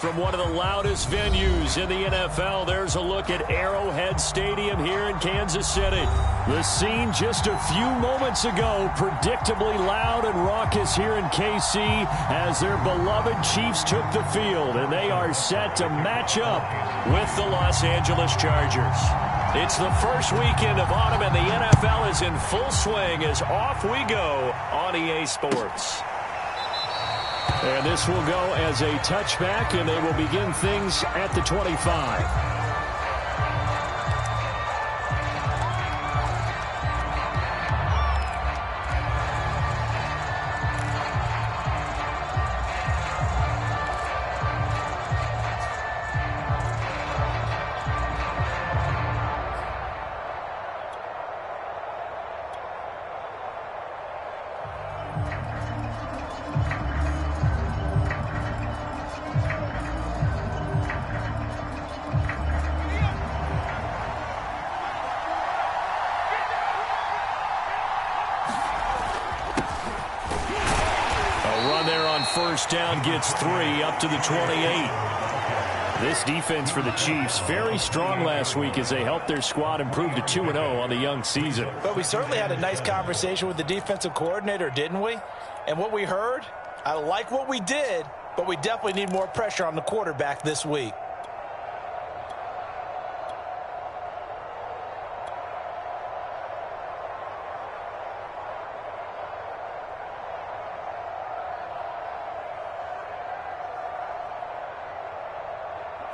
From one of the loudest venues in the NFL, there's a look at Arrowhead Stadium here in Kansas City. The scene just a few moments ago, predictably loud and raucous here in KC as their beloved Chiefs took the field, and they are set to match up with the Los Angeles Chargers. It's the first weekend of autumn, and the NFL is in full swing as off we go on EA Sports. And this will go as a touchback, and they will begin things at the 25. First down gets 3 up to the 28. This defense for the Chiefs, very strong last week as they helped their squad improve to 2-0 on the young season. But we certainly had a nice conversation with the defensive coordinator, didn't we? And what we heard, I like what we did, but we definitely need more pressure on the quarterback this week.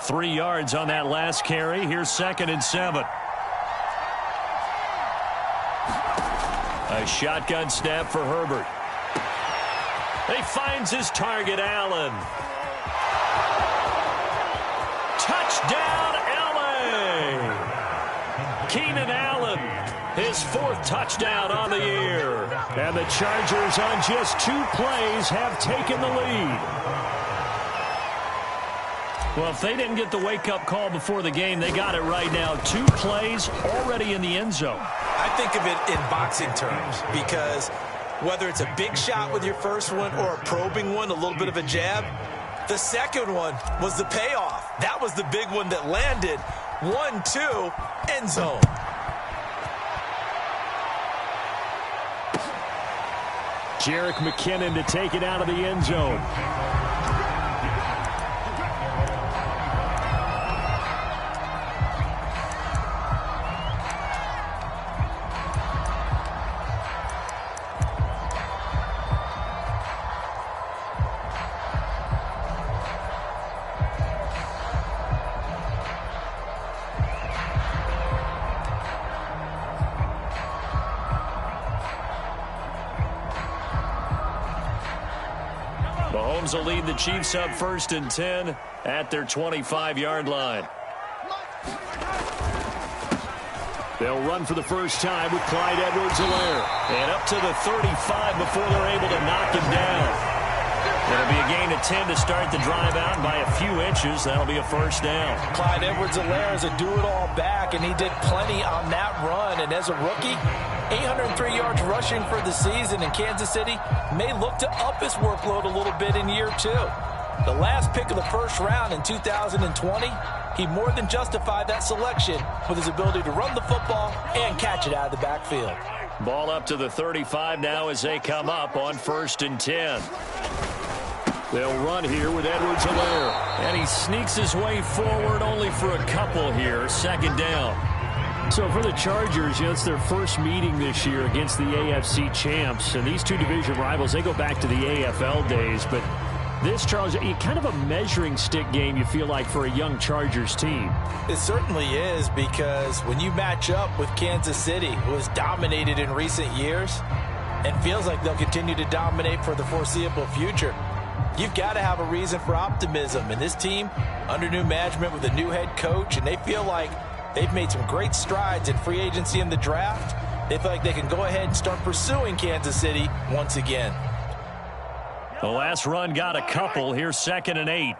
Three yards on that last carry. Here's 2nd and 7. A shotgun snap for Herbert. He finds his target, Allen. Touchdown, LA! Keenan Allen, his 4th touchdown on the year. And the Chargers on just 2 plays have taken the lead. Well, if they didn't get the wake-up call before the game, they got it right now. 2 plays already in the end zone. I think of it in boxing terms because whether it's a big shot with your first one or a probing one, a little bit of a jab, the second one was the payoff. That was the big one that landed. 1-2, end zone. Jerick McKinnon to take it out of the end zone. Mahomes will lead the Chiefs up 1st and 10 at their 25-yard line. They'll run for the first time with Clyde Edwards-Helaire. And up to the 35 before they're able to knock him down. It'll be a gain of 10 to start the drive out by a few inches. That'll be a first down. Clyde Edwards-Helaire is a do-it-all back, and he did plenty on that run. And as a rookie, 803 yards rushing for the season, in Kansas City may look to up his workload a little bit in year 2. The last pick of the first round in 2020, he more than justified that selection with his ability to run the football and catch it out of the backfield. Ball up to the 35 now as they come up on 1st and 10. They'll run here with Edwards-Helaire. And he sneaks his way forward only for a couple here. 2nd down. So for the Chargers, it's their first meeting this year against the AFC champs. And these two division rivals, they go back to the AFL days. But this, Charles, kind of a measuring stick game, you feel like, for a young Chargers team. It certainly is, because when you match up with Kansas City, who has dominated in recent years and feels like they'll continue to dominate for the foreseeable future, you've got to have a reason for optimism. And this team, under new management with a new head coach, and they feel like they've made some great strides in free agency in the draft. They feel like they can go ahead and start pursuing Kansas City once again. The last run got a couple. Here's 2nd and 8.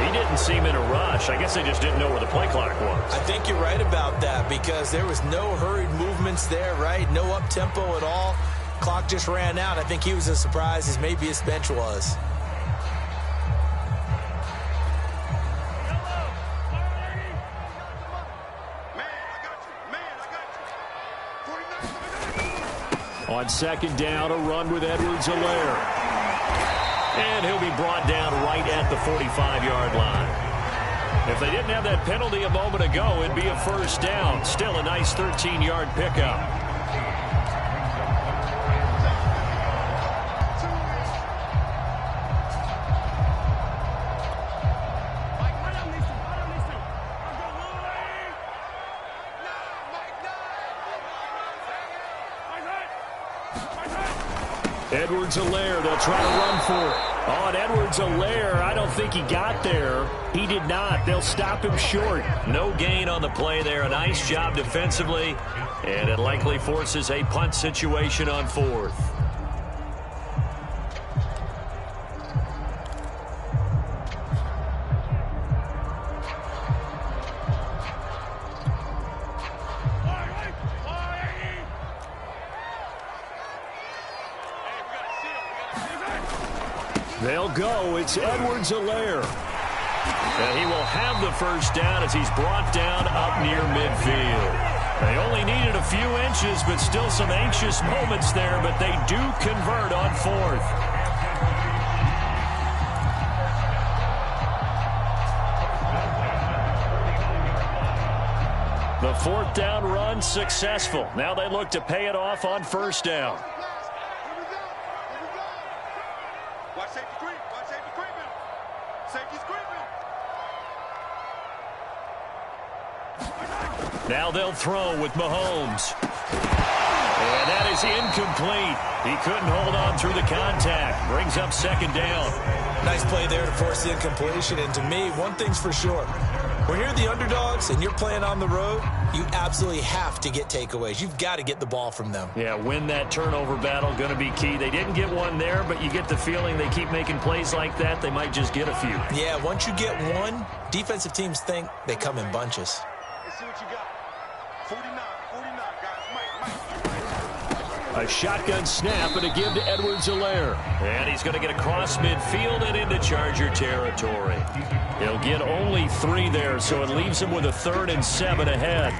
He didn't seem in a rush. I guess they just didn't know where the play clock was. I think you're right about that, because there was no hurried movements there, right? No up-tempo at all. Clock just ran out. I think he was as surprised as maybe his bench was. On second down, a run with Edwards-Helaire. And he'll be brought down right at the 45-yard line. If they didn't have that penalty a moment ago, it'd be a first down. Still a nice 13-yard pickup. Edwards-Helaire, they'll try to run for it. On Edwards-Helaire, I don't think he got there. He did not. They'll stop him short. No gain on the play there. A nice job defensively, and it likely forces a punt situation on fourth. They'll go. It's Edwards-Helaire. And he will have the first down as he's brought down up near midfield. They only needed a few inches, but still some anxious moments there, but they do convert on fourth. The fourth down run successful. Now they look to pay it off on first down. Now they'll throw with Mahomes. And that is incomplete. He couldn't hold on through the contact. Brings up second down. Nice play there to force the incompletion. And to me, one thing's for sure. When you're the underdogs and you're playing on the road, you absolutely have to get takeaways. You've got to get the ball from them. Yeah, win that turnover battle, going to be key. They didn't get one there, but you get the feeling they keep making plays like that, they might just get a few. Yeah, once you get one, defensive teams think they come in bunches. Let's see what you got. 49, guys. A shotgun snap and a give to Edwards-Helaire. And he's going to get across midfield and into Charger territory. He'll get only 3 there, so it leaves him with a 3rd and 7 ahead.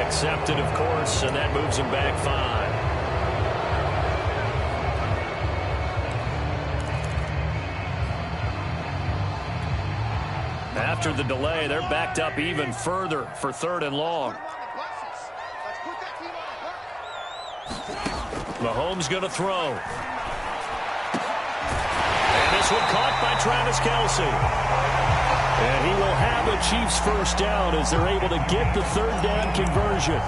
Accepted, of course, and that moves him back 5. After the delay, they're backed up even further for 3rd and long. Mahomes going to throw. And this one caught by Travis Kelce. And he will have a Chiefs first down as they're able to get the 3rd down conversion.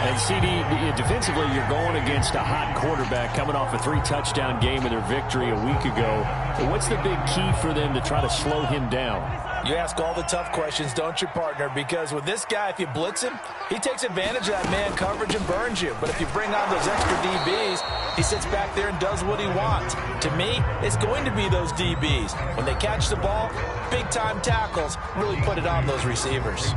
And CD, defensively, you're going against a hot quarterback coming off a 3-touchdown game in their victory a week ago. But what's the big key for them to try to slow him down? You ask all the tough questions, don't you, partner? Because with this guy, if you blitz him, he takes advantage of that man coverage and burns you. But if you bring on those extra DBs, he sits back there and does what he wants. To me, it's going to be those DBs. When they catch the ball, big-time tackles really put it on those receivers.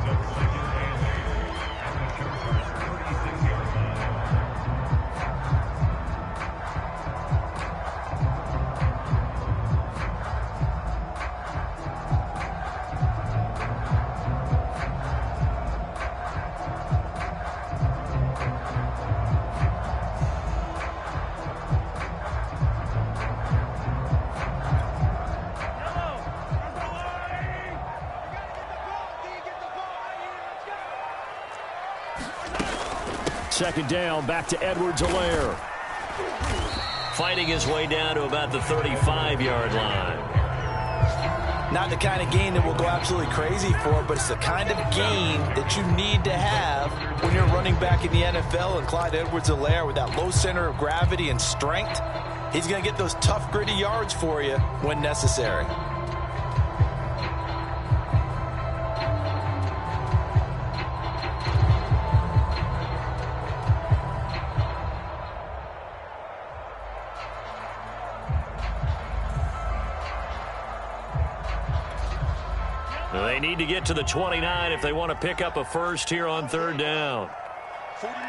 Second down, back to Edwards-Helaire. fighting his way down to about the 35-yard line. Not the kind of gain that we'll go absolutely crazy for, but it's the kind of gain that you need to have when you're running back in the NFL. And Clyde Edwards-Helaire, with that low center of gravity and strength, he's going to get those tough, gritty yards for you when necessary. They need to get to the 29 if they want to pick up a first here on third down. 49,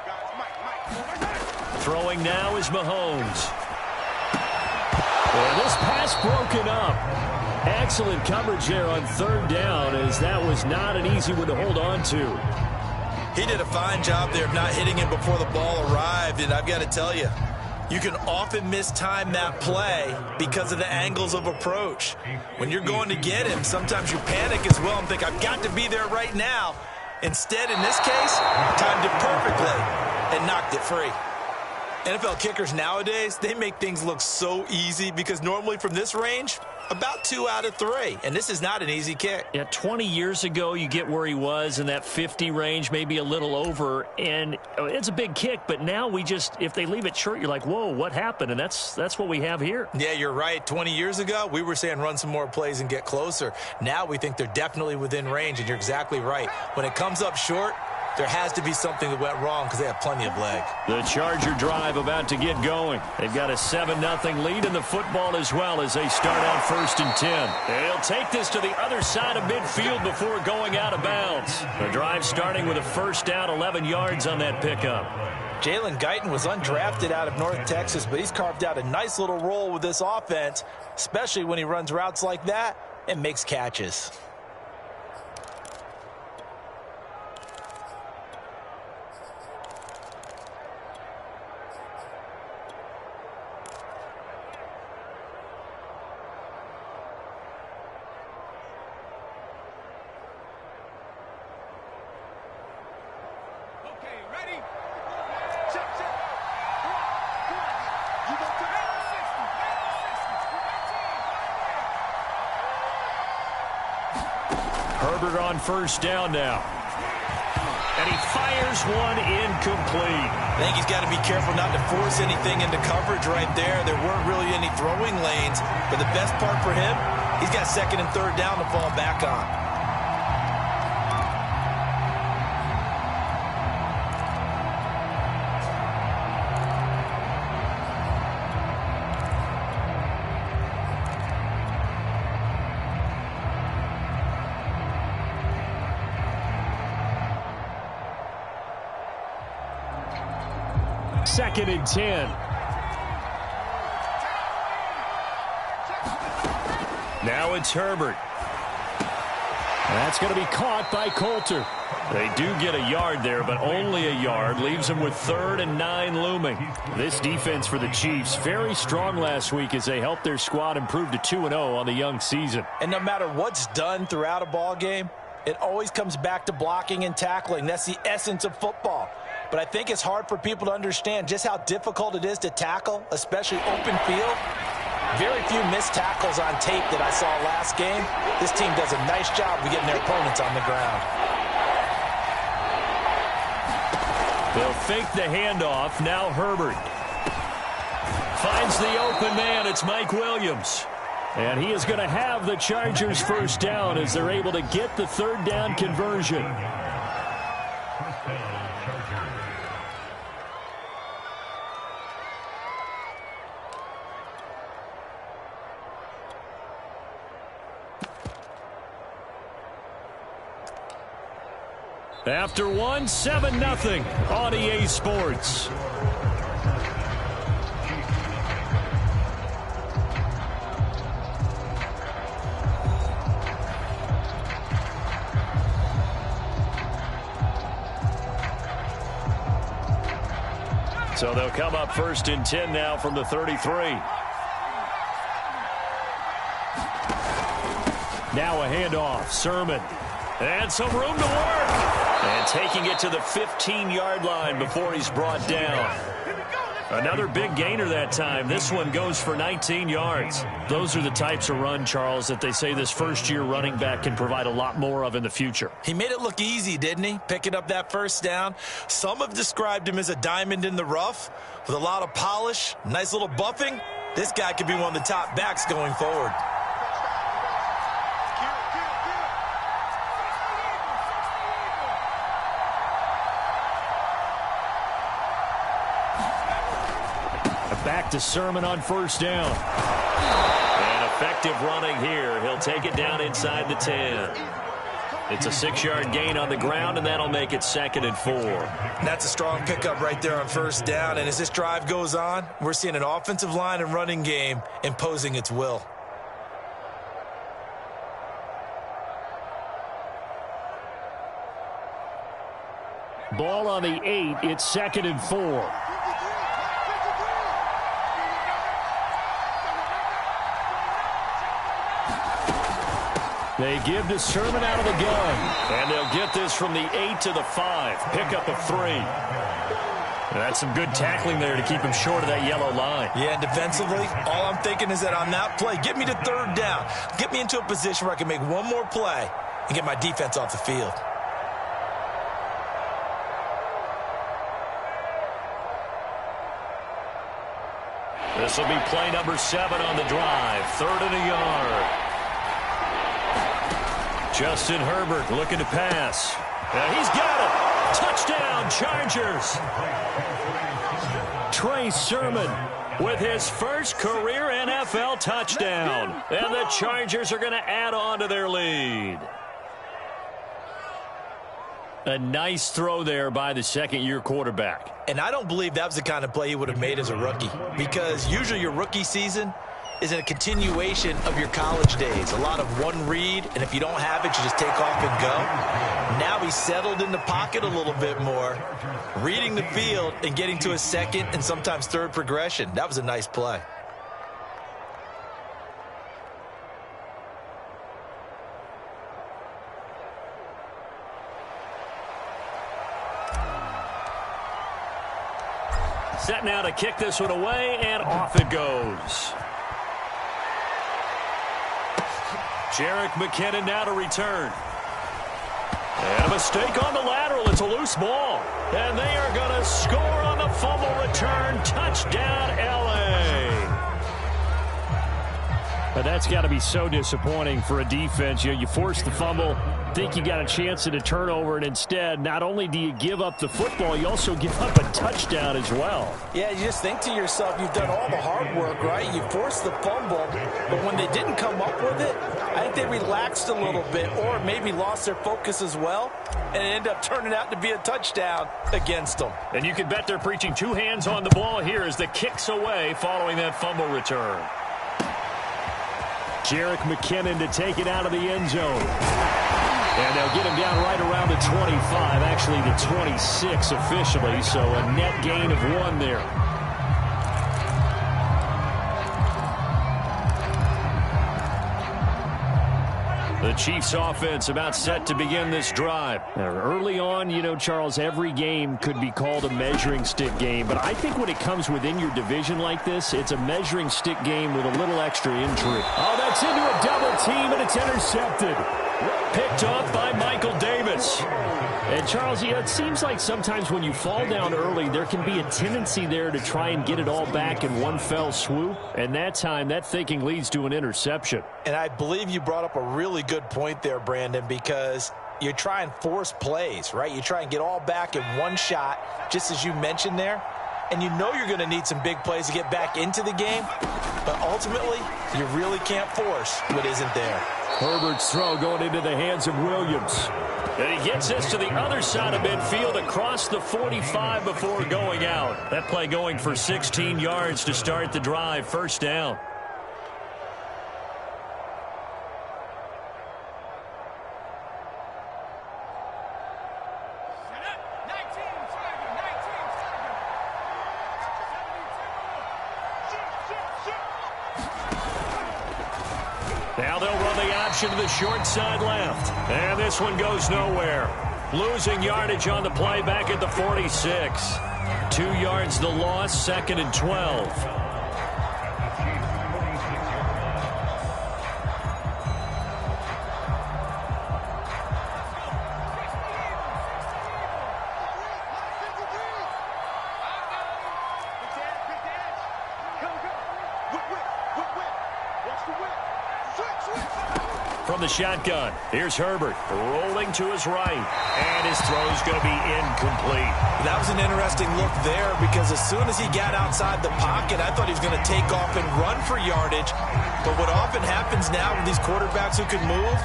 guys. Mike. Throwing now is Mahomes. Well, this pass broken up. Excellent coverage there on third down, as that was not an easy one to hold on to. He did a fine job there of not hitting him before the ball arrived, and I've got to tell you, you can often mistime that play because of the angles of approach. When you're going to get him, sometimes you panic as well and think, I've got to be there right now. Instead, in this case, timed it perfectly and knocked it free. NFL kickers nowadays, they make things look so easy because normally from this range, about 2 out of 3. And this is not an easy kick. Yeah, 20 years ago, you get where he was in that 50 range, maybe a little over. And it's a big kick, but now we just, if they leave it short, you're like, whoa, what happened? And that's what we have here. Yeah, you're right. 20 years ago, we were saying run some more plays and get closer. Now we think they're definitely within range, and you're exactly right. When it comes up short, there has to be something that went wrong because they have plenty of leg. The Charger drive about to get going. They've got a 7-0 lead in the football as well as they start out 1st and 10. They'll take this to the other side of midfield before going out of bounds. The drive starting with a first down, 11 yards on that pickup. Jalen Guyton was undrafted out of North Texas, but he's carved out a nice little role with this offense, especially when he runs routes like that and makes catches. Herbert on first down now. And he fires one incomplete. I think he's got to be careful not to force anything into coverage right there. There weren't really any throwing lanes. But the best part for him, he's got 2nd and 3rd down to fall back on. Second and 10. Now it's Herbert. That's going to be caught by Coulter. They do get a yard there, but only a yard. Leaves them with 3rd and 9 looming. This defense for the Chiefs, very strong last week as they helped their squad improve to 2-0 on the young season. And no matter what's done throughout a ball game, it always comes back to blocking and tackling. That's the essence of football. But I think it's hard for people to understand just how difficult it is to tackle, especially open field. Very few missed tackles on tape that I saw last game. This team does a nice job of getting their opponents on the ground. They'll fake the handoff. Now Herbert finds the open man. It's Mike Williams. And he is going to have the Chargers first down as they're able to get the 3rd down conversion. After one, 7-0 on EA Sports. So they'll come up 1st and 10 now from the 33. Now a handoff. Sermon. And some room to work. And taking it to the 15-yard line before he's brought down. Another big gainer that time. This one goes for 19 yards. Those are the types of run, Charles, that they say this first-year running back can provide a lot more of in the future. He made it look easy, didn't he? Picking up that first down. Some have described him as a diamond in the rough with a lot of polish, nice little buffing. This guy could be one of the top backs going forward. Back to Sermon on first down. And effective running here. He'll take it down inside the 10. It's a 6-yard gain on the ground, and that'll make it 2nd and 4. That's a strong pickup right there on first down. And as this drive goes on, we're seeing an offensive line and running game imposing its will. Ball on the 8. It's 2nd and 4. They give to Sermon out of the gun. And they'll get this from the 8 to the 5. Pickup of 3. That's some good tackling there to keep him short of that yellow line. Yeah, and defensively, all I'm thinking is that on that play, get me to 3rd down. Get me into a position where I can make one more play and get my defense off the field. This will be play number 7 on the drive. 3rd and a yard. Justin Herbert looking to pass. He's got it. Touchdown, Chargers. Trey Sermon with his first career NFL touchdown. And the Chargers are going to add on to their lead. A nice throw there by the second-year quarterback. And I don't believe that was the kind of play he would have made as a rookie, because usually your rookie season is a continuation of your college days. A lot of one read, and if you don't have it, you just take off and go. Now he's settled in the pocket a little bit more, reading the field and getting to a second and sometimes third progression. That was a nice play. Set now to kick this one away, and off it goes. Jerick McKinnon now to return. And a mistake on the lateral. It's a loose ball. And they are going to score on the fumble return. Touchdown, L.A. But that's got to be so disappointing for a defense. You force the fumble, think you got a chance at a turnover, and instead, not only do you give up the football, you also give up a touchdown as well. Yeah, you just think to yourself, you've done all the hard work, right? You forced the fumble, but when they didn't come up with it, I think they relaxed a little bit or maybe lost their focus as well, and it ended up turning out to be a touchdown against them. And you can bet they're preaching 2 hands on the ball here as the kick's away following that fumble return. Jerick McKinnon to take it out of the end zone. And they'll get him down right around the 25, actually the 26 officially, so a net gain of 1 there. The Chiefs offense about set to begin this drive. Now, early on, you know, Charles, every game could be called a measuring stick game, but I think when it comes within your division like this, it's a measuring stick game with a little extra intrigue. Oh, that's into a double team, and it's intercepted. Picked off by Michael Davis. And, Charles, you know, it seems like sometimes when you fall down early, there can be a tendency there to try and get it all back in one fell swoop. And that time, that thinking leads to an interception. And I believe you brought up a really good point there, Brandon, because you try and force plays, right? You try and get all back in one shot, just as you mentioned there. And you know you're going to need some big plays to get back into the game. But ultimately, you really can't force what isn't there. Herbert's throw going into the hands of Williams. And he gets this to the other side of midfield across the 45 before going out. That play going for 16 yards to start the drive. First down. Now they'll run the option to the short side left. And this one goes nowhere. Losing yardage on the play back at the 46. 2 yards the loss, 2nd and 12. From the shotgun, here's Herbert, rolling to his right, and his throw's going to be incomplete. That was an interesting look there because as soon as he got outside the pocket, I thought he was going to take off and run for yardage. But what often happens now with these quarterbacks who can move,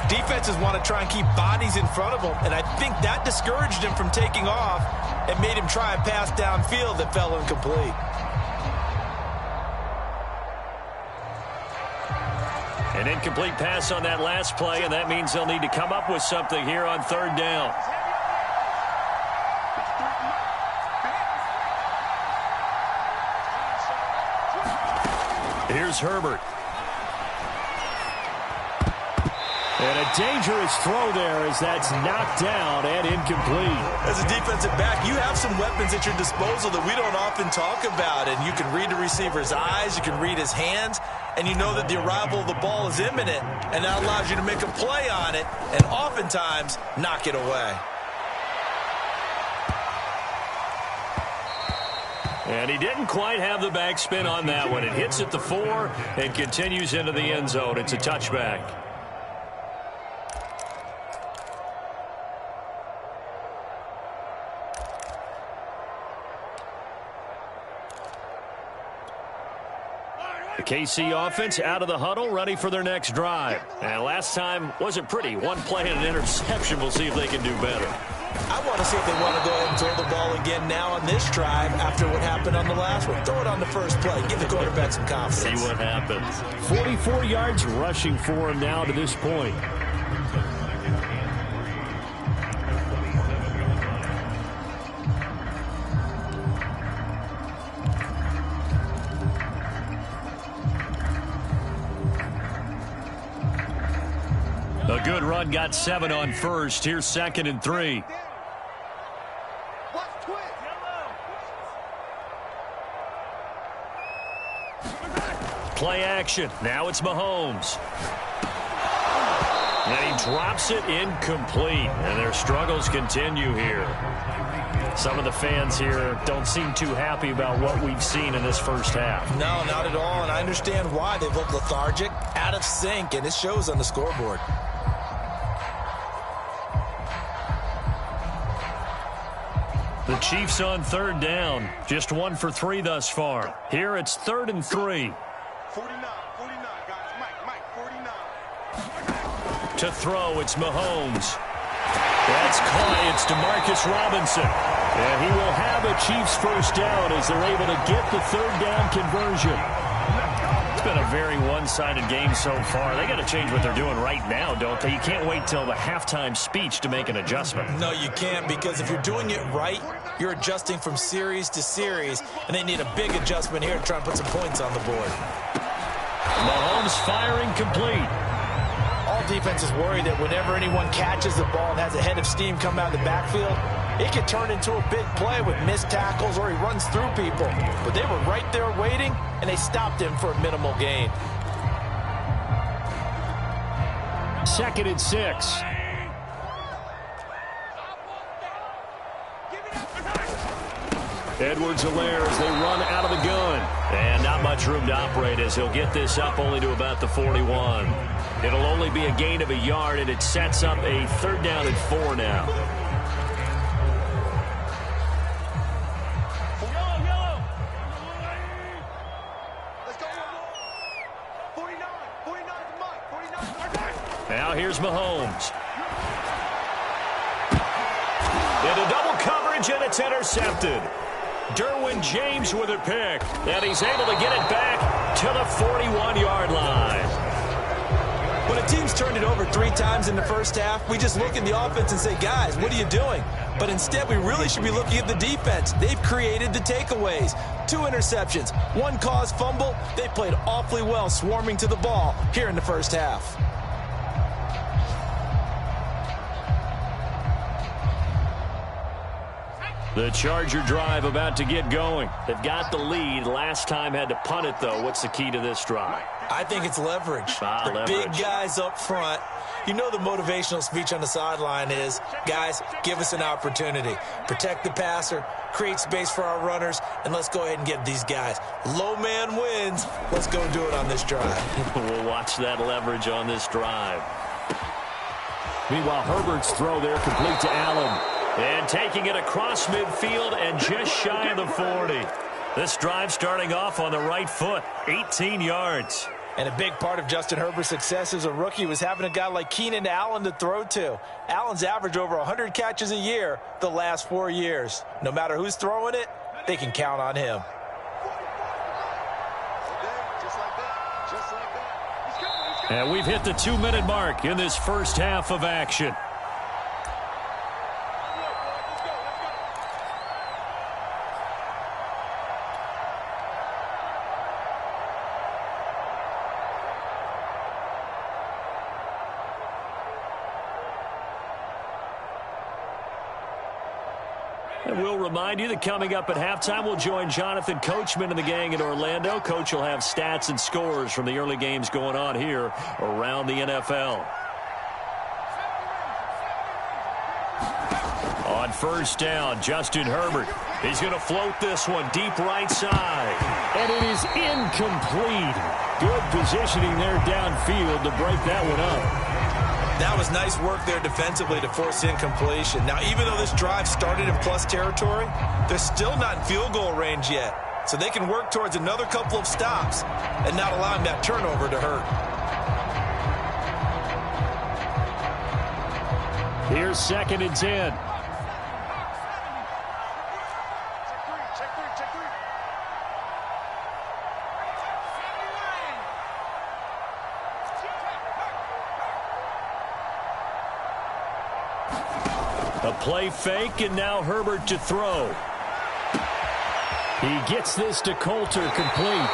defenses want to try and keep bodies in front of them, and I think that discouraged him from taking off and made him try a pass downfield that fell incomplete. An incomplete pass on that last play, and that means they'll need to come up with something here on 3rd down. Here's Herbert. And a dangerous throw there as that's knocked down and incomplete. As a defensive back, you have some weapons at your disposal that we don't often talk about. And you can read the receiver's eyes, you can read his hands, and you know that the arrival of the ball is imminent. And that allows you to make a play on it and oftentimes knock it away. And he didn't quite have the backspin on that one. It hits at the 4 and continues into the end zone. It's a touchback. The KC offense out of the huddle, ready for their next drive. And last time wasn't pretty. One play and an interception. We'll see if they can do better. I want to see if they want to go ahead and throw the ball again now on this drive after what happened on the last one. Throw it on the first play. Give the quarterback some confidence. See what happens. 44 yards rushing for him now to this point. A good run, got 7 on first. Here's 2nd and 3. Play action. Now it's Mahomes. And he drops it incomplete. And their struggles continue here. Some of the fans here don't seem too happy about what we've seen in this first half. No, not at all. And I understand why. They look lethargic, out of sync, and it shows on the scoreboard. The Chiefs on 3rd down. Just 1 for 3 thus far. Here it's 3rd and 3. 49, guys. Mike, 49. To throw, it's Mahomes. That's caught. It's DeMarcus Robinson. And he will have a Chiefs first down as they're able to get the 3rd down conversion. It's been a very one-sided game so far. They got to change what they're doing right now, don't they? You can't wait till the halftime speech to make an adjustment. No, you can't, because if you're doing it right, you're adjusting from series to series, and they need a big adjustment here to try and put some points on the board. Mahomes firing complete. All defenses worry that whenever anyone catches the ball and has a head of steam come out of the backfield, it could turn into a big play with missed tackles or he runs through people. But they were right there waiting, and they stopped him for a minimal gain. 2nd and 6. Edwards-Helaire as they run out of the gun. And not much room to operate as he'll get this up only to about the 41. It'll only be a gain of a yard, and it sets up a 3rd down and 4 now. Now here's Mahomes. Into double coverage, and it's intercepted. Derwin James with a pick, and he's able to get it back to the 41-yard line. When a team's turned it over 3 times in the first half, we just look at the offense and say, guys, what are you doing? But instead, we really should be looking at the defense. They've created the takeaways. 2 interceptions, 1 caused fumble. They played awfully well swarming to the ball here in the first half. The Charger drive about to get going. They've got the lead. Last time had to punt it, though. What's the key to this drive? I think it's leverage. The big guys up front. You know the motivational speech on the sideline is, guys, give us an opportunity. Protect the passer, create space for our runners, and let's go ahead and get these guys. Low man wins. Let's go do it on this drive. We'll watch that leverage on this drive. Meanwhile, Herbert's throw there complete to Allen. And taking it across midfield and just shy of the 40. This drive starting off on the right foot, 18 yards. And a big part of Justin Herbert's success as a rookie was having a guy like Keenan Allen to throw to. Allen's averaged over 100 catches a year the last 4 years. No matter who's throwing it, they can count on him. And we've hit the 2-minute mark in this first half of action. And we'll remind you that coming up at halftime, we'll join Jonathan Coachman and the gang in Orlando. Coach will have stats and scores from the early games going on here around the NFL. On first down, Justin Herbert. He's going to float this one deep right side. And it is incomplete. Good positioning there downfield to break that one up. That was nice work there defensively to force incompletion. Now, even though this drive started in plus territory, they're still not in field goal range yet. So they can work towards another couple of stops and not allowing that turnover to hurt. Here's 2nd and 10. A play fake, and now Herbert to throw. He gets this to Coulter complete.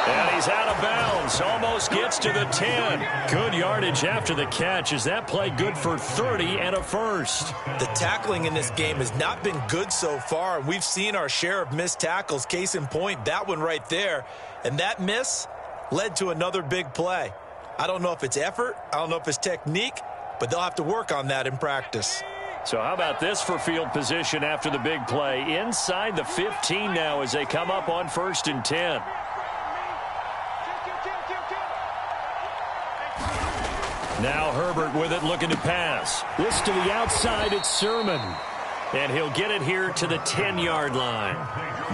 And he's out of bounds. Almost gets to the 10. Good yardage after the catch. Is that play good for 30 and a first? The tackling in this game has not been good so far. We've seen our share of missed tackles. Case in point, that one right there. And that miss led to another big play. I don't know if it's effort. I don't know if it's technique. But they'll have to work on that in practice. So how about this for field position after the big play? Inside the 15 now as they come up on 1st and 10. Now Herbert with it, looking to pass. This to the outside, it's Sermon. And he'll get it here to the 10-yard line.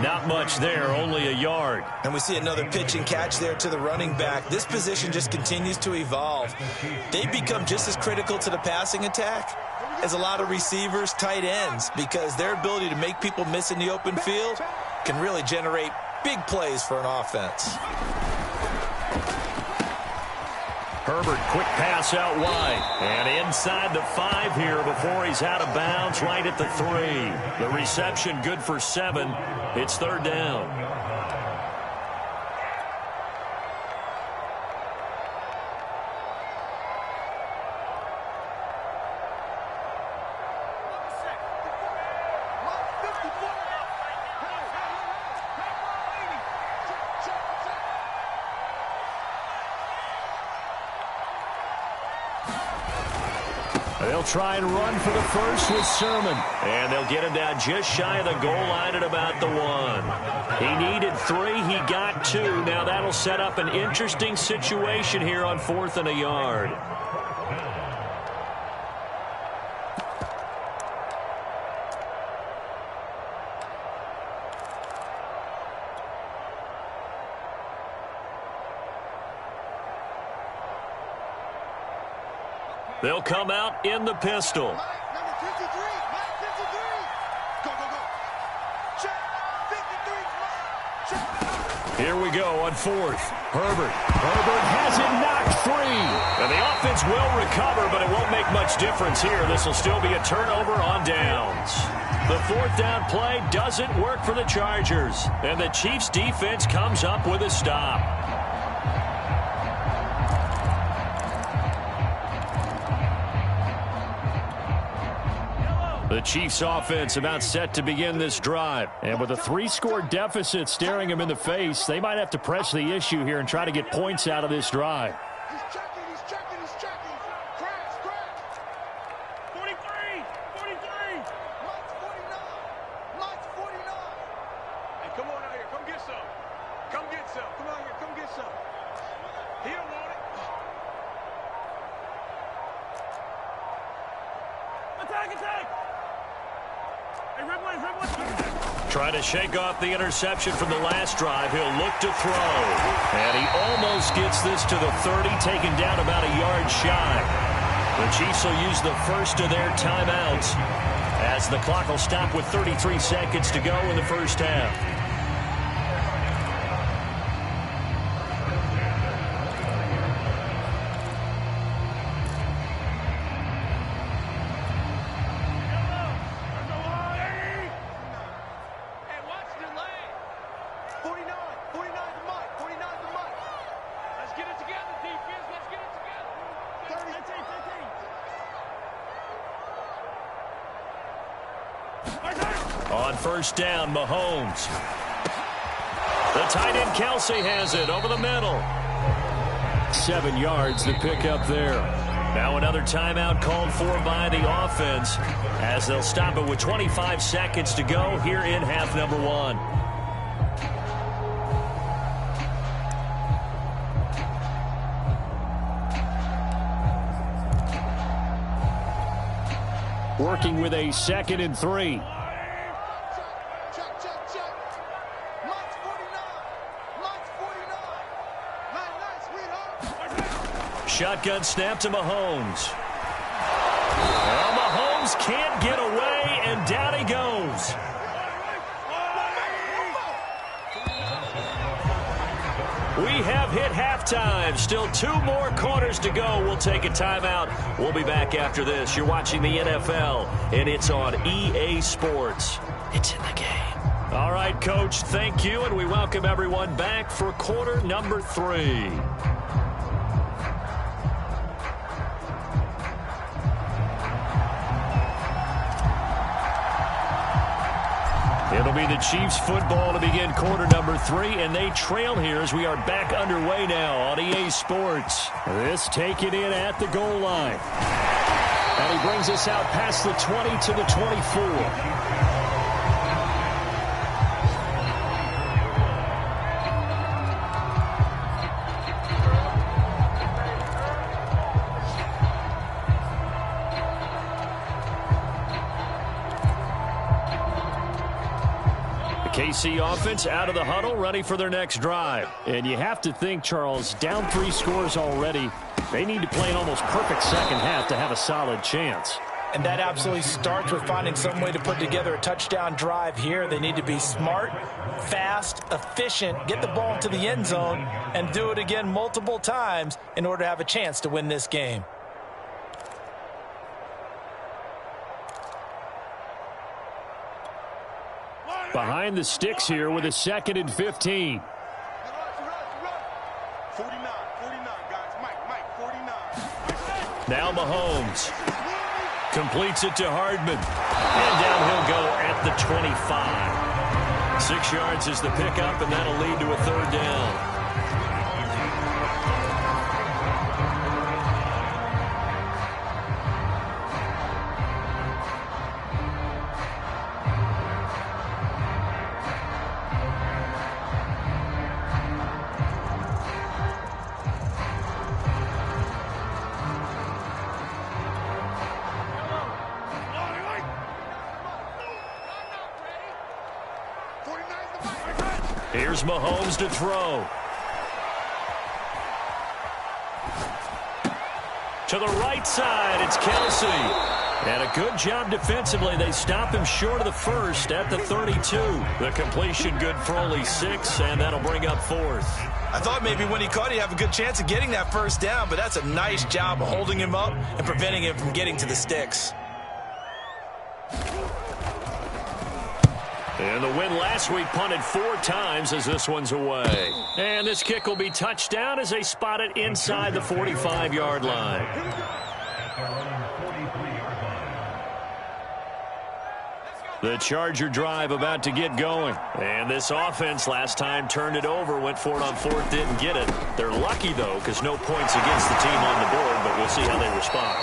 Not much there, only a yard. And we see another pitch and catch there to the running back. This position just continues to evolve. They become just as critical to the passing attack as a lot of receivers, tight ends, because their ability to make people miss in the open field can really generate big plays for an offense. Herbert, quick pass out wide. And inside the 5 here before he's out of bounds, right at the 3. The reception good for 7. It's 3rd down. They'll try and run for the first with Sermon. And they'll get him down just shy of the goal line at about the 1. He needed 3. He got 2. Now that'll set up an interesting situation here on 4th and a yard. They'll come out in the pistol. Number 53. Go, go, go. Check. 53. Check. Here we go on 4th. Herbert has it knocked free. And the offense will recover, but it won't make much difference here. This will still be a turnover on downs. The 4th down play doesn't work for the Chargers. And the Chiefs defense comes up with a stop. The Chiefs offense about set to begin this drive. And with a 3-score deficit staring them in the face, they might have to press the issue here and try to get points out of this drive. He's checking. Crash. 43. Mike's 49. Hey, come on out here. Come get some. Come out here. Come get some. He don't want it. Attack. Hey, red one. Trying to shake off the interception from the last drive. He'll look to throw. And he almost gets this to the 30, taken down about a yard shy. The Chiefs will use the first of their timeouts as the clock will stop with 33 seconds to go in the first half. On first down, Mahomes. The tight end Kelsey has it over the middle. 7 yards to pick up there. Now another timeout called for by the offense as they'll stop it with 25 seconds to go here in half number 1. Working with a 2nd and 3. Shotgun snap to Mahomes. Well, Mahomes can't get away, and down he goes. We have hit halftime. Still 2 more quarters to go. We'll take a timeout. We'll be back after this. You're watching the NFL, and it's on EA Sports. It's in the game. All right, Coach, thank you, and we welcome everyone back for quarter number 3. It'll be the Chiefs football to begin quarter number 3, and they trail here as we are back underway now on EA Sports. This taken in at the goal line. And he brings us out past the 20 to the 24. KC offense out of the huddle, ready for their next drive. And you have to think, Charles, down 3 scores already. They need to play an almost perfect second half to have a solid chance. And that absolutely starts with finding some way to put together a touchdown drive here. They need to be smart, fast, efficient, get the ball into the end zone, and do it again multiple times in order to have a chance to win this game. Behind the sticks here with a 2nd and 15. 49, guys. Mike, 49. Now Mahomes completes it to Hardman. And down he'll go at the 25. 6 yards is the pickup, and that'll lead to a 3rd down. Here's Mahomes to throw. To the right side, it's Kelsey. And a good job defensively. They stop him short of the first at the 32. The completion good for only 6, and that'll bring up 4th. I thought maybe when he caught it, he'd have a good chance of getting that first down, but that's a nice job holding him up and preventing him from getting to the sticks. And the win last week punted 4 times as this one's away. And this kick will be touchdown as they spot it inside the 45-yard line. The Charger drive about to get going. And this offense last time turned it over, went for it on fourth, didn't get it. They're lucky, though, because no points against the team on the board, but we'll see how they respond.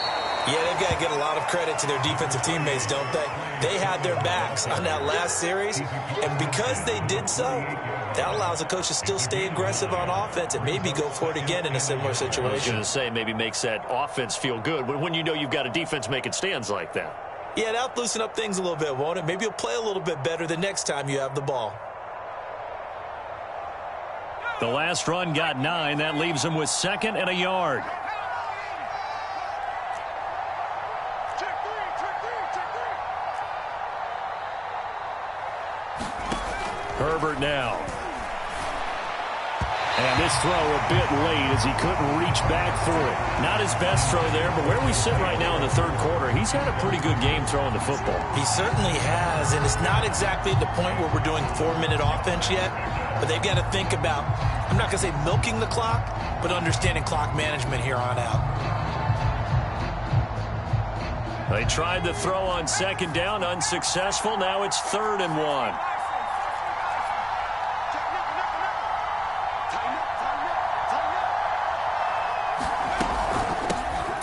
Yeah, they've got to get a lot of credit to their defensive teammates, don't they? They had their backs on that last series, and because they did so, that allows the coach to still stay aggressive on offense and maybe go for it again in a similar situation. I was going to say, maybe makes that offense feel good when you know you've got a defense making stands like that. Yeah, that'll loosen up things a little bit, won't it? Maybe you'll play a little bit better the next time you have the ball. The last run got 9. That leaves him with 2nd and a yard. Herbert now. And this throw a bit late as he couldn't reach back for it. Not his best throw there, but where we sit right now in the third quarter, he's had a pretty good game throwing the football. He certainly has, and it's not exactly at the point where we're doing 4-minute offense yet, but they've got to think about, I'm not going to say milking the clock, but understanding clock management here on out. They tried the throw on 2nd down, unsuccessful. Now it's 3rd and 1.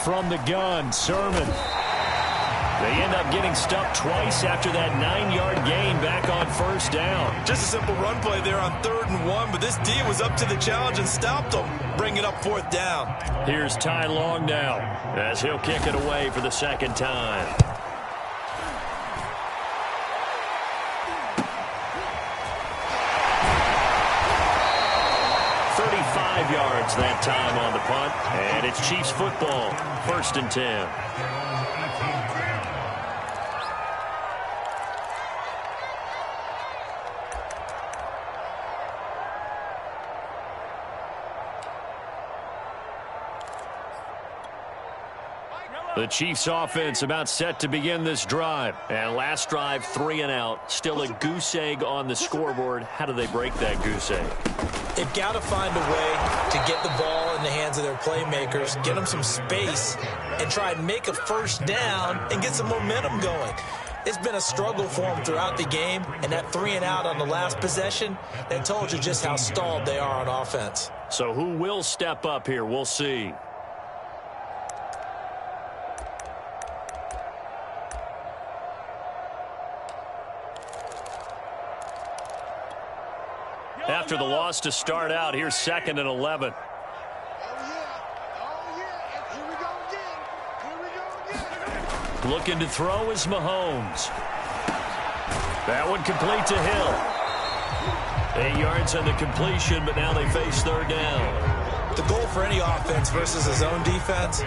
From the gun, Sermon. They end up getting stuck twice after that 9-yard gain back on 1st down. Just a simple run play there on 3rd and 1, but this D was up to the challenge and stopped them, bringing up 4th down. Here's Ty Long now as he'll kick it away for the 2nd time. Yards that time on the punt, and it's Chiefs football, 1st and 10. The Chiefs offense about set to begin this drive. And last drive, 3 and out. Still a goose egg on the scoreboard. How do they break that goose egg? They've got to find a way to get the ball in the hands of their playmakers, get them some space, and try and make a 1st down and get some momentum going. It's been a struggle for them throughout the game, and that 3 and out on the last possession, that told you just how stalled they are on offense. So who will step up here? We'll see. After the loss to start out, here's 2nd and 11. Looking to throw is Mahomes. That one complete to Hill. 8 yards on the completion, but now they face 3rd down. The goal for any offense versus a zone defense,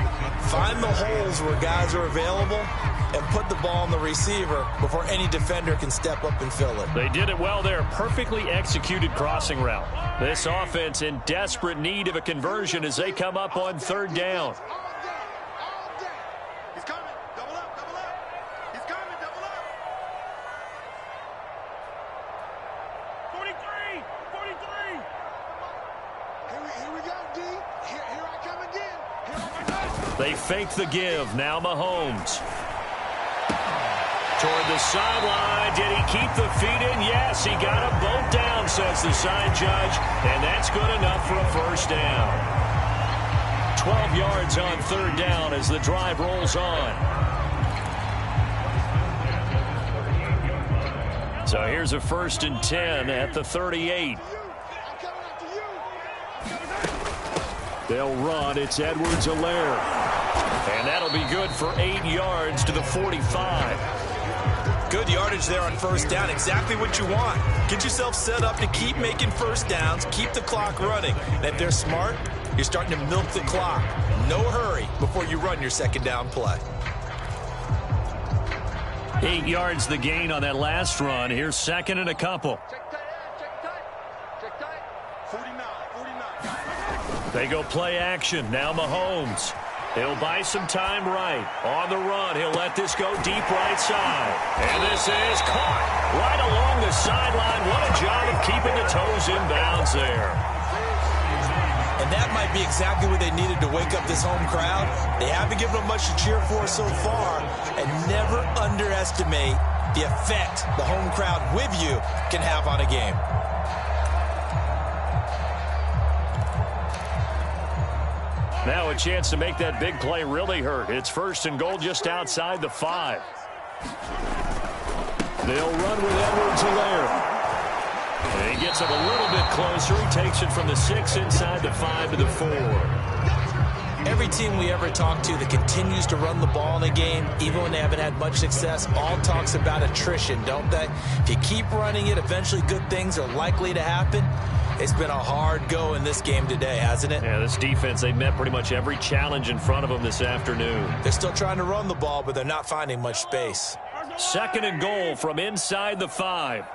find the holes where guys are available and put the ball on the receiver before any defender can step up and fill it. They did it well there. Perfectly executed crossing route. This offense in desperate need of a conversion as they come up on 3rd down. He's coming. Double up, double up. He's coming, double up. 43, 43. Here we go, D. Here I come again. Here I come. They fake the give. Now Mahomes. Toward the sideline. Did he keep the feet in? Yes, he got them both down, says the side judge. And that's good enough for a 1st down. 12 yards on 3rd down as the drive rolls on. So here's a 1st and 10 at the 38. They'll run. It's Edwards-Helaire. And that'll be good for 8 yards to the 45. Good yardage there on 1st down. Exactly what you want. Get yourself set up to keep making 1st downs, keep the clock running. And if they're smart, you're starting to milk the clock. No hurry before you run your 2nd down play. 8 yards the gain on that last run. Here's 2nd and a couple. Check tight. 49. They go play action. Now Mahomes. He'll buy some time right. On the run, he'll let this go deep right side. And this is caught right along the sideline. What a job of keeping the toes in bounds there. And that might be exactly what they needed to wake up this home crowd. They haven't given them much to cheer for so far. And never underestimate the effect the home crowd with you can have on a game. Now a chance to make that big play really hurt. It's 1st and goal just outside the 5. They'll run with Edwards-Helaire. And he gets it a little bit closer. He takes it from the 6 inside the 5 to the 4. Every team we ever talk to that continues to run the ball in a game, even when they haven't had much success, all talks about attrition, don't they? If you keep running it, eventually good things are likely to happen. It's been a hard go in this game today, hasn't it? Yeah, this defense, they met pretty much every challenge in front of them this afternoon. They're still trying to run the ball, but they're not finding much space. 2nd and goal from inside the 5.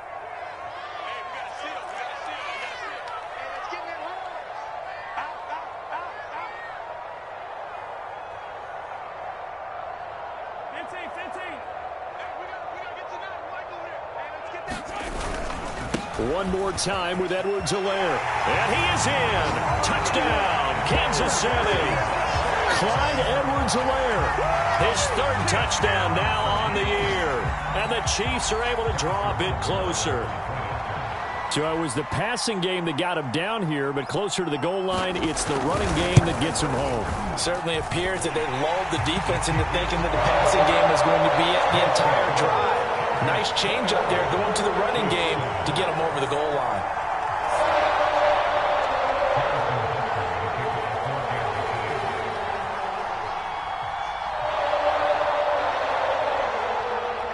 One more time with Edwards-Helaire. And he is in. Touchdown, Kansas City. Clyde Edwards-Helaire. His 3rd touchdown now on the year. And the Chiefs are able to draw a bit closer. So it was the passing game that got him down here, but closer to the goal line, it's the running game that gets him home. Certainly appears that they lulled the defense into thinking that the passing game was going to be it the entire drive. Nice change up there going to the running game to get him over the goal line.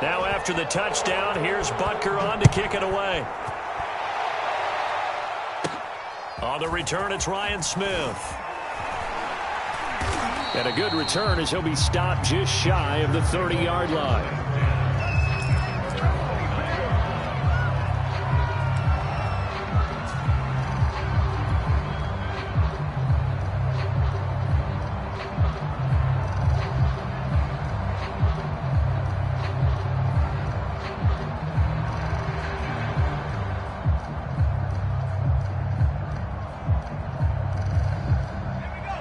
Now after the touchdown, here's Butker on to kick it away. On the return, it's Ryan Smith. And a good return as he'll be stopped just shy of the 30-yard line.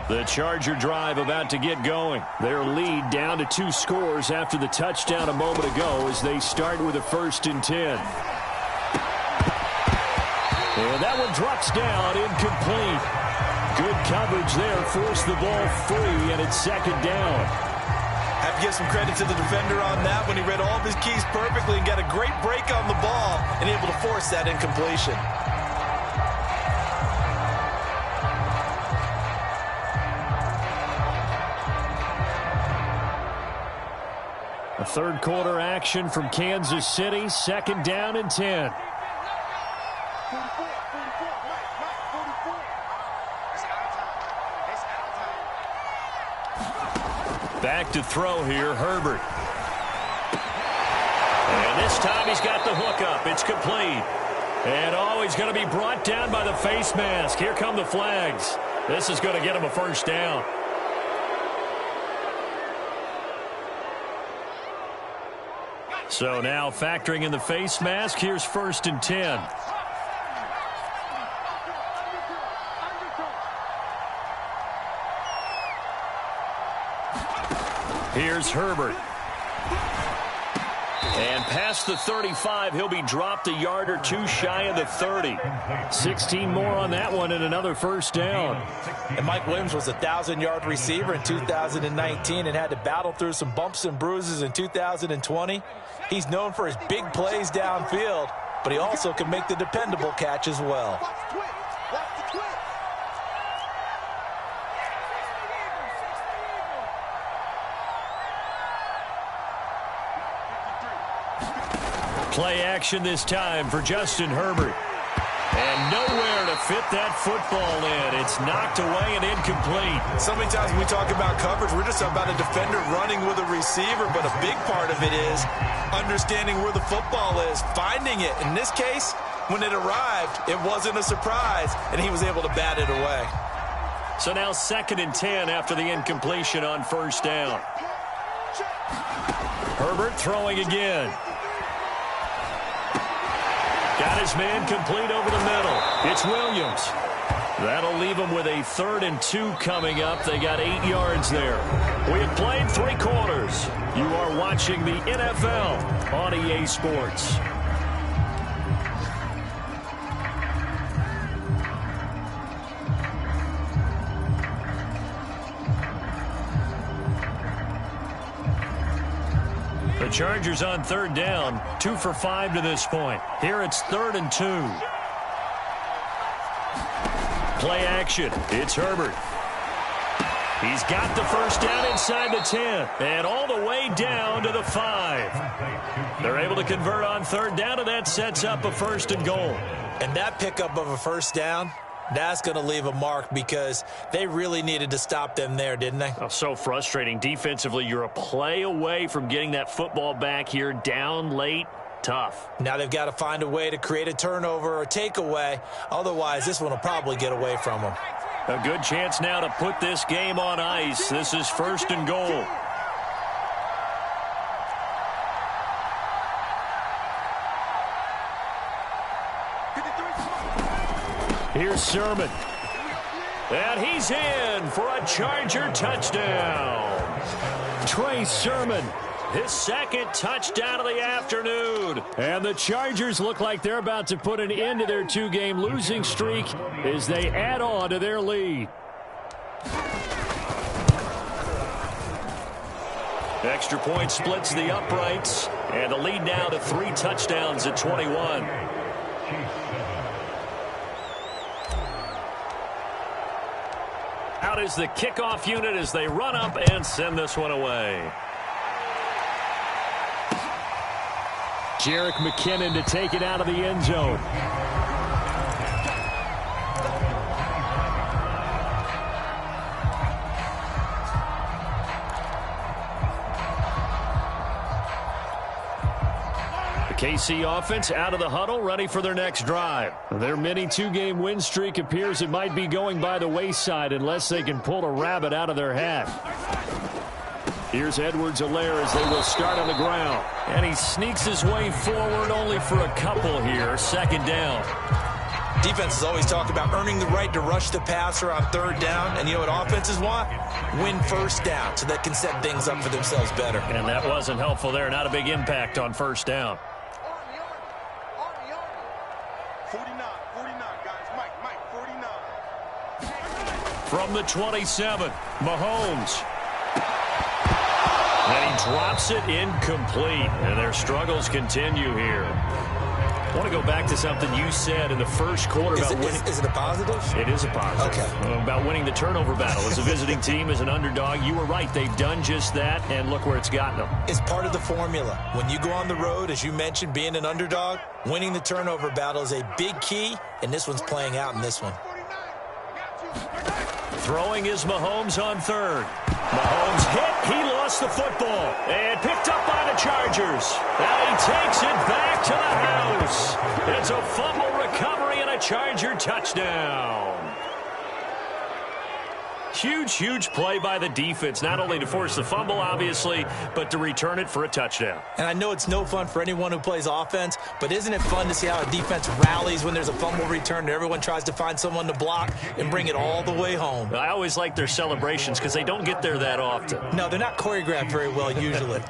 The Charger drive about to get going. Their lead down to 2 scores after the touchdown a moment ago as they start with a 1st and 10. And that one drops down, incomplete. Good coverage there, forced the ball free, and it's 2nd down. Have to give some credit to the defender on that when he read all of his keys perfectly and got a great break on the ball and able to force that incompletion. A 3rd quarter action from Kansas City, 2nd down and 10. Back to throw here, Herbert. And this time he's got the hook up. It's complete. And he's going to be brought down by the face mask. Here come the flags. This is going to get him a 1st down. So now factoring in the face mask, here's 1st and 10. Here's Herbert. And past the 35, he'll be dropped a yard or 2 shy of the 30. 16 more on that one and another 1st down. And Mike Williams was a 1,000-yard receiver in 2019 and had to battle through some bumps and bruises in 2020. He's known for his big plays downfield, but he also can make the dependable catch as well. Play action this time for Justin Herbert. And nowhere to fit that football in. It's knocked away and incomplete. So many times when we talk about coverage, we're just about a defender running with a receiver, but a big part of it is understanding where the football is, finding it. In this case, when it arrived, it wasn't a surprise, and he was able to bat it away. So now 2nd and 10 after the incompletion on 1st down. Herbert throwing again. Got his man complete over the middle. It's Williams. That'll leave them with a 3rd and 2 coming up. They got 8 yards there. We have played 3 quarters. You are watching the NFL on EA Sports. The Chargers on 3rd down, 2 for 5 to this point. Here it's 3rd and 2. Play action. It's Herbert. He's got the first down inside the 10 and all the way down to the 5. They're able to convert on 3rd down, and that sets up a 1st and goal. And that pickup of a 1st down, that's going to leave a mark because they really needed to stop them there, didn't they? Oh, so frustrating. Defensively, you're a play away from getting that football back here down late. Tough. Now they've got to find a way to create a turnover or takeaway. Otherwise, this one will probably get away from them. A good chance now to put this game on ice. This is 1st and goal. Here's Sermon. And he's in for a Charger touchdown. Trey Sermon, his 2nd touchdown of the afternoon. And the Chargers look like they're about to put an end to their 2-game losing streak as they add on to their lead. Extra point splits the uprights. And the lead now to 3 touchdowns at 21. Out is the kickoff unit as they run up and send this one away. Jerick McKinnon to take it out of the end zone. KC offense out of the huddle, ready for their next drive. Their mini 2-game win streak appears it might be going by the wayside unless they can pull a rabbit out of their hat. Here's Edwards-Helaire as they will start on the ground. And he sneaks his way forward only for a couple here. 2nd down. Defenses always talk about earning the right to rush the passer on 3rd down. And you know what offenses want? Win 1st down so they can set things up for themselves better. And that wasn't helpful there. Not a big impact on 1st down. 49, guys. Mike, 49. From the 27, Mahomes. And he drops it incomplete. And their struggles continue here. I want to go back to something you said in the 1st quarter about winning. Is it a positive? It is a positive. Okay. About winning the turnover battle. As a visiting team, as an underdog, you were right. They've done just that, and look where it's gotten them. It's part of the formula. When you go on the road, as you mentioned, being an underdog, winning the turnover battle is a big key, and this one's playing out in this one. Throwing is Mahomes on 3rd. Mahomes hit. He lost the football. And picked up by the Chargers. Now he takes it back to the house. It's a fumble recovery and a Charger touchdown. Huge play by the defense, not only to force the fumble, obviously, but to return it for a touchdown. And I know it's no fun for anyone who plays offense, but isn't it fun to see how a defense rallies when there's a fumble return and everyone tries to find someone to block and bring it all the way home? I always like their celebrations because they don't get there that often. No, they're not choreographed very well usually.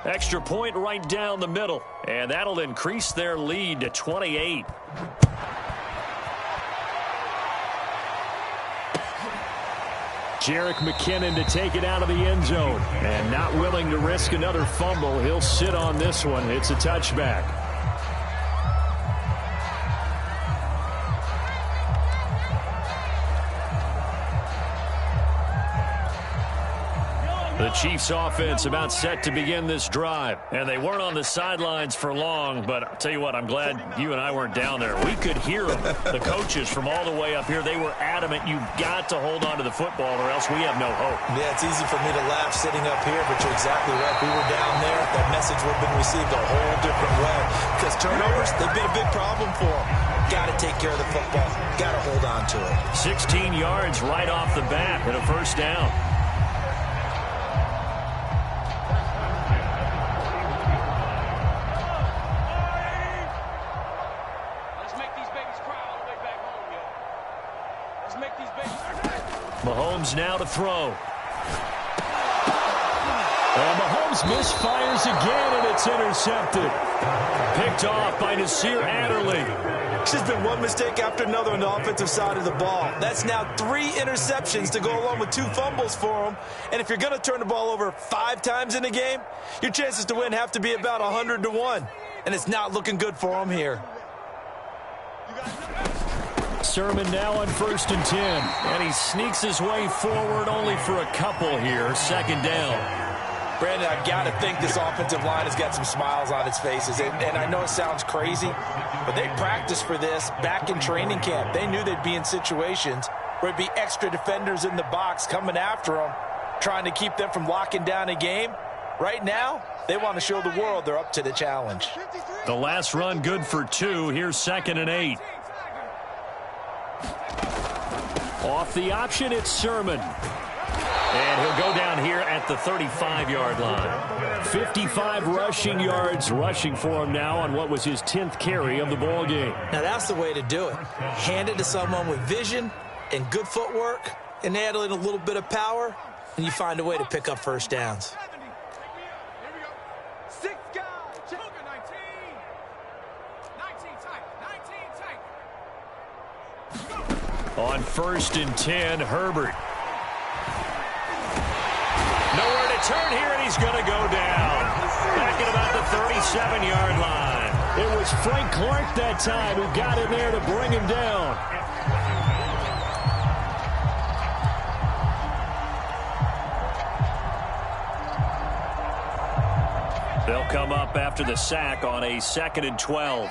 Extra point right down the middle, and that'll increase their lead to 28. Jerick McKinnon to take it out of the end zone. And not willing to risk another fumble. He'll sit on this one. It's a touchback. The Chiefs offense about set to begin this drive. And they weren't on the sidelines for long, but I'll tell you what, I'm glad you and I weren't down there. We could hear them. The coaches from all the way up here, they were adamant, you've got to hold on to the football or else we have no hope. Yeah, it's easy for me to laugh sitting up here, but you're exactly right. We were down there. That message would have been received a whole different way. Because turnovers, they've been a big problem for them. Got to take care of the football. Got to hold on to it. 16 yards right off the bat and a 1st down. make these babies. Mahomes now to throw. And Mahomes misfires again, and it's intercepted. Picked off by Nasir Adderley. It's just been one mistake after another on the offensive side of the ball. That's now 3 interceptions to go along with 2 fumbles for him. And if you're going to turn the ball over 5 times in a game, your chances to win have to be about 100-1. And it's not looking good for him here. Sermon now on 1st and 10. And he sneaks his way forward only for a couple here. 2nd down. Brandon, I've got to think this offensive line has got some smiles on its faces. And I know it sounds crazy, but they practiced for this back in training camp. They knew they'd be in situations where it'd be extra defenders in the box coming after them, trying to keep them from locking down a game. Right now, they want to show the world they're up to the challenge. The last run good for 2. Here's 2nd and 8. Off the option, it's Sermon. And he'll go down here at the 35-yard line. 55 rushing yards rushing for him now on what was his 10th carry of the ball game. Now that's the way to do it. Hand it to someone with vision and good footwork and handle it a little bit of power, and you find a way to pick up first downs. Here we go. 6 guys. Check. 19 tight. On 1st and 10, Herbert. Nowhere to turn here, and he's going to go down. Back at about the 37-yard line. It was Frank Clark that time who got in there to bring him down. They'll come up after the sack on a 2nd and 12.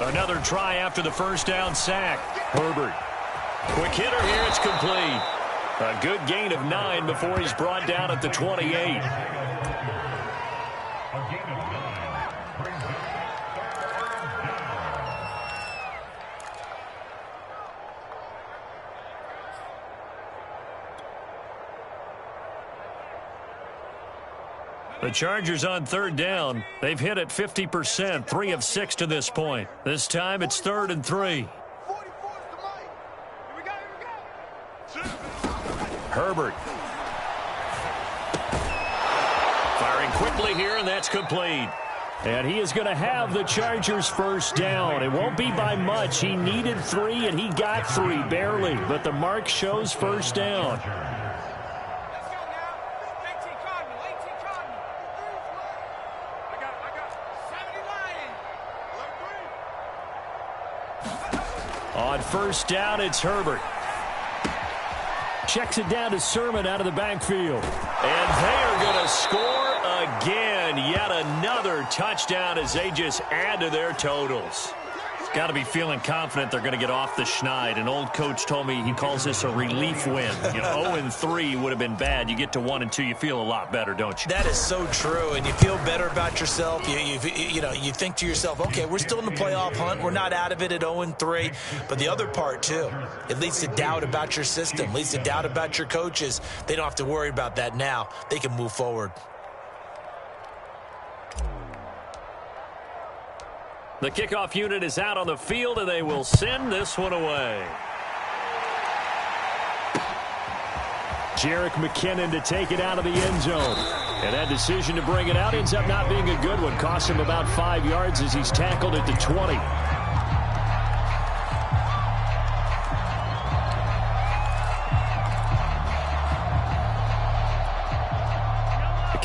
Another try after the first down sack. Herbert. Quick hitter here. It's complete. A good gain of 9 before he's brought down at the 28. The Chargers on 3rd down. They've hit it 50%, 3 of 6 to this point. This time it's 3rd and 3. Herbert. Firing quickly here, and that's complete. And he is going to have the Chargers first down. It won't be by much. He needed 3, and he got 3, barely. But the mark shows first down. On 1st down, it's Herbert. Checks it down to Sermon out of the backfield. And they are going to score again. Yet another touchdown as they just add to their totals. Got to be feeling confident they're going to get off the schneid. An old coach told me he calls this a relief win. 0-3 would have been bad. You get to 1 and 2, you feel a lot better, don't you? That is so true, and you feel better about yourself. You think to yourself, okay, we're still in the playoff hunt. We're not out of it at 0-3. But the other part, too, it leads to doubt about your system, leads to doubt about your coaches. They don't have to worry about that now. They can move forward. The kickoff unit is out on the field, and they will send this one away. Jerick McKinnon to take it out of the end zone. And that decision to bring it out ends up not being a good one. Costs him about 5 yards as he's tackled at the 20.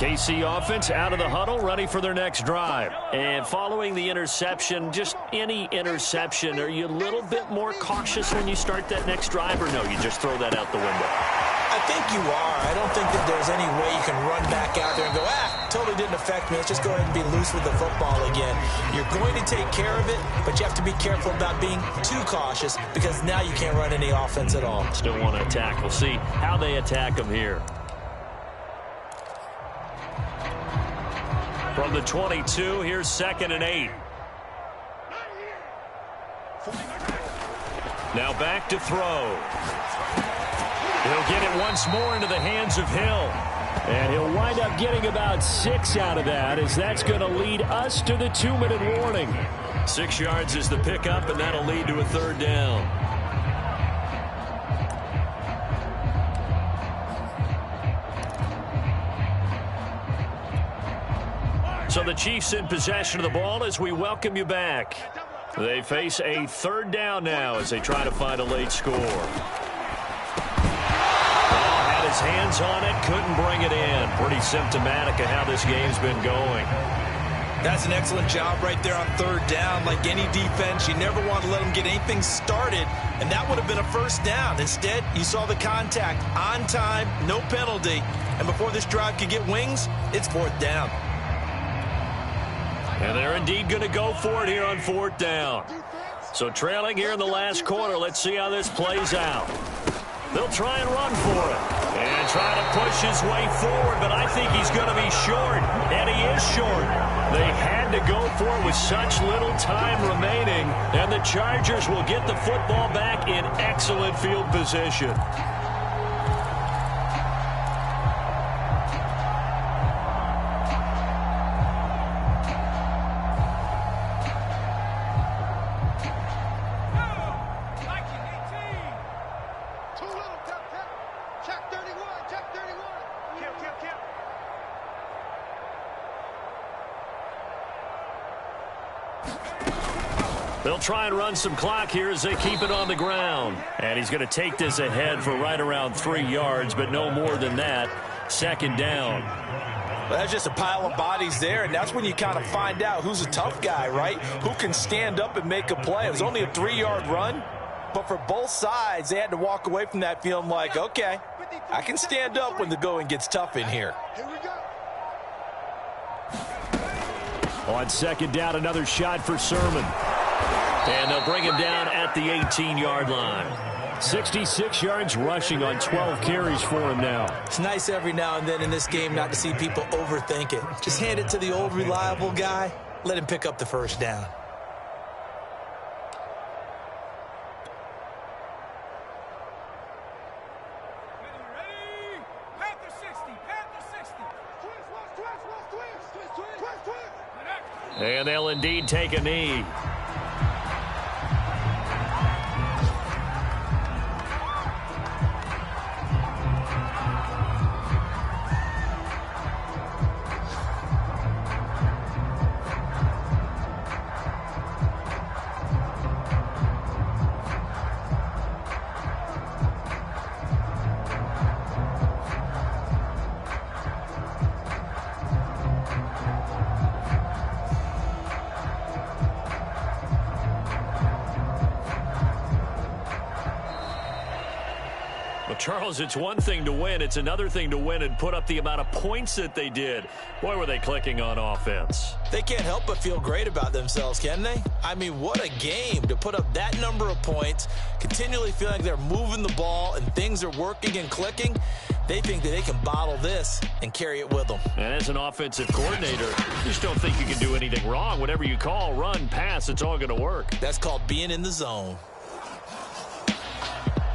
KC offense out of the huddle, ready for their next drive. And following the interception, just any interception, are you a little bit more cautious when you start that next drive, or no, you just throw that out the window? I think you are. I don't think that there's any way you can run back out there and go, totally didn't affect me. Let's just go ahead and be loose with the football again. You're going to take care of it, but you have to be careful about being too cautious because now you can't run any offense at all. Still want to attack. We'll see how they attack them here. From the 22, here's 2nd and 8. Now back to throw. He'll get it once more into the hands of Hill. And he'll wind up getting about 6 out of that, as that's going to lead us to the 2-minute warning. 6 yards is the pickup, and that'll lead to a 3rd down. So the Chiefs in possession of the ball as we welcome you back. They face a 3rd down now as they try to find a late score. Had his hands on it, couldn't bring it in. Pretty symptomatic of how this game's been going. That's an excellent job right there on 3rd down. Like any defense, you never want to let them get anything started, and that would have been a 1st down. Instead, you saw the contact on time, no penalty, and before this drive could get wings, it's 4th down. And they're indeed going to go for it here on 4th down. So trailing here in the last quarter, let's see how this plays out. They'll try and run for it. And try to push his way forward, but I think he's going to be short. And he is short. They had to go for it with such little time remaining. And the Chargers will get the football back in excellent field position. They'll try and run some clock here as they keep it on the ground. And he's going to take this ahead for right around 3 yards, but no more than that. 2nd down. Well, that's just a pile of bodies there, and that's when you kind of find out who's a tough guy, right? Who can stand up and make a play. It was only a 3-yard run, but for both sides, they had to walk away from that feeling like, okay, I can stand up when the going gets tough in here. Here we go. On 2nd down, another shot for Sermon. And they'll bring him down at the 18-yard line. 66 yards rushing on 12 carries for him now. It's nice every now and then in this game not to see people overthink it. Just hand it to the old reliable guy. Let him pick up the 1st down. And they'll indeed take a knee. Charles, it's one thing to win. It's another thing to win and put up the amount of points that they did. Boy, were they clicking on offense. They can't help but feel great about themselves, can they? I mean, what a game to put up that number of points, continually feeling like they're moving the ball and things are working and clicking. They think that they can bottle this and carry it with them. And as an offensive coordinator, you just don't think you can do anything wrong. Whatever you call, run, pass, it's all going to work. That's called being in the zone.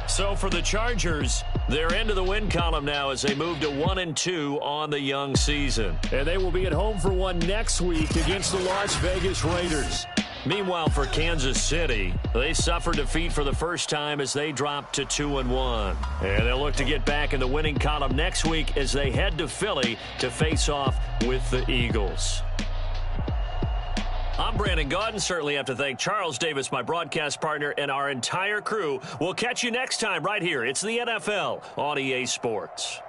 So for the Chargers, they're into the win column now as they move to 1-2 on the young season. And they will be at home for one next week against the Las Vegas Raiders. Meanwhile, for Kansas City, they suffered defeat for the first time as they dropped to 2-1. And they'll look to get back in the winning column next week as they head to Philly to face off with the Eagles. I'm Brandon Gaudin. Certainly have to thank Charles Davis, my broadcast partner, and our entire crew. We'll catch you next time right here. It's the NFL on EA Sports.